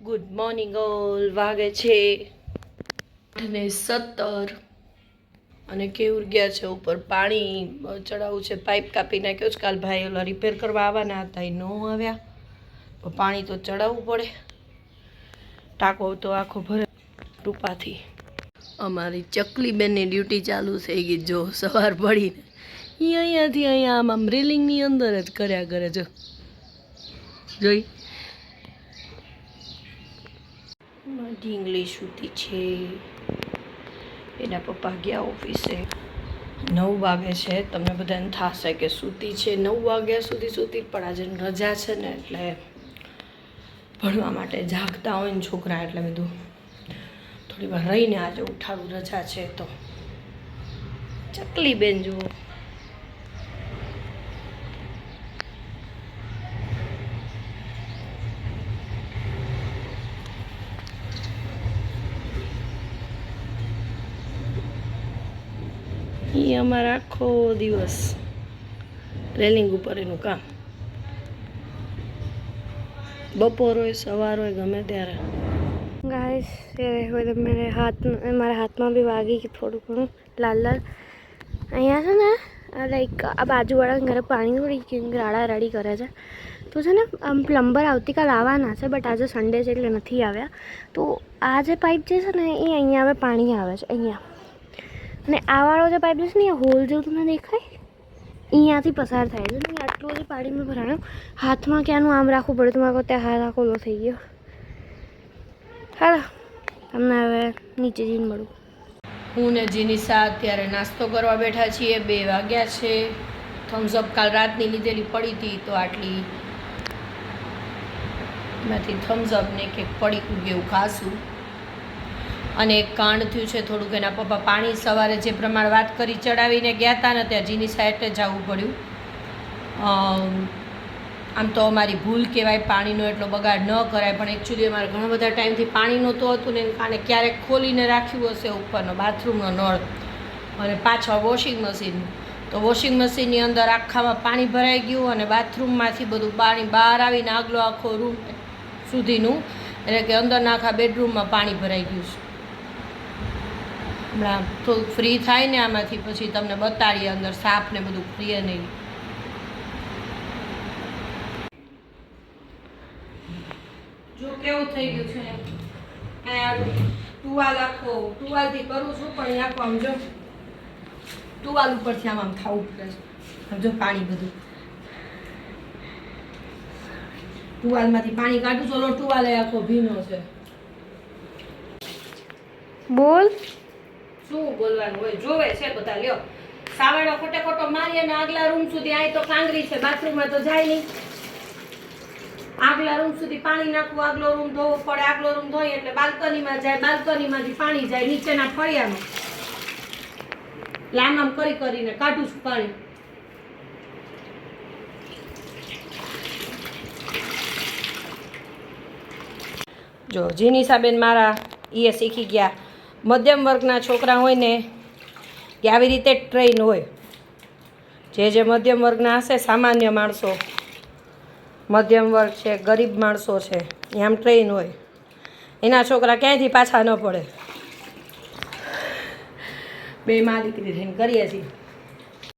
Good morning all. વાગે છે 8:17 અને કેવું ગયા છે ઉપર પાણી ચડાવવું છે. પાઇપ કાપી નાખ્યો છે. કાલ ભાઈ ઓલા રિપેર કરવા આવવાના હતા, એ ન આવ્યા. તો પાણી તો ચડાવવું પડે. ટાંકો તો આખો ભરે રૂપાથી. અમારી ચકલી બેનની ડ્યુટી ચાલુ થઈ ગઈ. જો સવાર પડીને અહીંયાથી અહીંયા આમ રેલિંગની અંદર જ કર્યા કરે. જો જોઈ ઇંગ્લિશ સૂતી છે. એના પપ્પા ગયા ઓફિસે. 9 વાગે છે. તમને બધાને થશે કે સૂતી છે 9 વાગ્યા સુધી સૂતી, પણ આજે રજા છે ને એટલે ભણવા માટે જાગતા હોય ને છોકરા, એટલે બધું થોડી વાર રહીને આજે ઉઠાડું. રજા છે તો ચકલી બેન જુઓ. એ અમારા આખો દિવસ રેલિંગ ઉપર એનું કામ. બપોર હોય સવાર હોય ગમે ત્યારે. गाइस ये મારા હાથમાં બી વાગી કે થોડું ઘણું લાલ લાલ. અહીંયા છે ને લાઈક આ બાજુવાળા ઘરે પાણી થોડી રાડા રાડી કરે છે. તો છે ને આમ પ્લમ્બર આવતીકાલ આવવાના છે, બટ આજે સન્ડે છે એટલે નથી આવ્યા. તો આ જે પાઇપ જે છે ને એ અહીંયા હવે પાણી આવે છે અહીંયા, અને આ વાળો જે પાઇપ છે ને એ હોલ જેવું તમને દેખાય, અહીંયાથી પસાર થાય છે ને. આટલું બધું પાણી મેં ભરાણું. હાથમાં ક્યાંનું આમ રાખવું પડે તો મારે ત્યાં હાથ આખો લો થઈ ગયો. હાલો તમને હવે નીચે જઈને મળું. હું ને જીનીસા અત્યારે નાસ્તો કરવા બેઠા છીએ. 2 વાગ્યા છે. થમ્સઅપ કાલ રાતની લીધેલી પડી હતી, તો આટલી એમાંથી થમ્સઅપ ને એક પડીકું જેવું ખાશું. અને એક કાંડ થયું છે થોડુંક. એના પપ્પા પાણી સવારે જે પ્રમાણે વાત કરી ચડાવીને ગયા હતા ને, ત્યાં જીનીસા એટલે જવું પડ્યું. આમ તો અમારી ભૂલ કહેવાય, પાણીનો એટલો બગાડ ન કરાય, પણ એકચ્યુઅલી અમારે ઘણા બધા ટાઈમથી પાણી નહોતું હતું ને, એને કારણે ક્યારેક ખોલીને રાખ્યું હશે ઉપરનો બાથરૂમનો નળ અને પાછળ વોશિંગ મશીન. તો વોશિંગ મશીનની અંદર આખામાં પાણી ભરાઈ ગયું અને બાથરૂમમાંથી બધું પાણી બહાર આવીને આગલો આખો રૂમ સુધીનું, એટલે કે અંદરના આખા બેડરૂમમાં પાણી ભરાઈ ગયું છે. હમણાં થોડુંક ફ્રી થાય ને આમાંથી પછી તમને બતાડીએ અંદર સાફ ને બધું ફ્રી નહીં. જો કેવું થઈ ગયું છે. ટુવાલ આખો ટુવાલથી કરું છું, પણ આખો આમ જો ટુવાલ ઉપરથી આમ ખાવું પડે છે. જો પાણી બધું ટુવાલમાંથી પાણી કાઢું છું. ઓલો ટુવાલ આખો ભીનો છે. બોલ શું બોલવાનું હોય, જોવે છે બધા. લ્યો સાવડો ખોટે ખોટો મારી અને આગલા રૂમ સુધી. આ તો કાંગરી છે, બાથરૂમમાં તો જાય નહીં. આગલા રૂમ સુધી પાણી નાખવું, આગલો રૂમ ધોવો પડે. આગલો રૂમ ધોઈ એટલે બાલ્કનીમાં જાય, બાલ્કનીમાંથી પાણી જાય નીચેના ફળિયામાં. લામ આમ કરી કરીને કાઢું છું પાણી. જો જીનીસાબેન મારા એ શીખી ગયા. મધ્યમ વર્ગના છોકરા હોય ને કે આવી રીતે ટ્રેન હોય. જે મધ્યમ વર્ગના હશે, સામાન્ય માણસો, મધ્યમ વર્ગ છે, ગરીબ માણસો છે, એ આમ ટ્રેન હોય. એના છોકરા ક્યાંયથી પાછા ન પડે. 2 માં દીકરી થઈને કરીએ છીએ.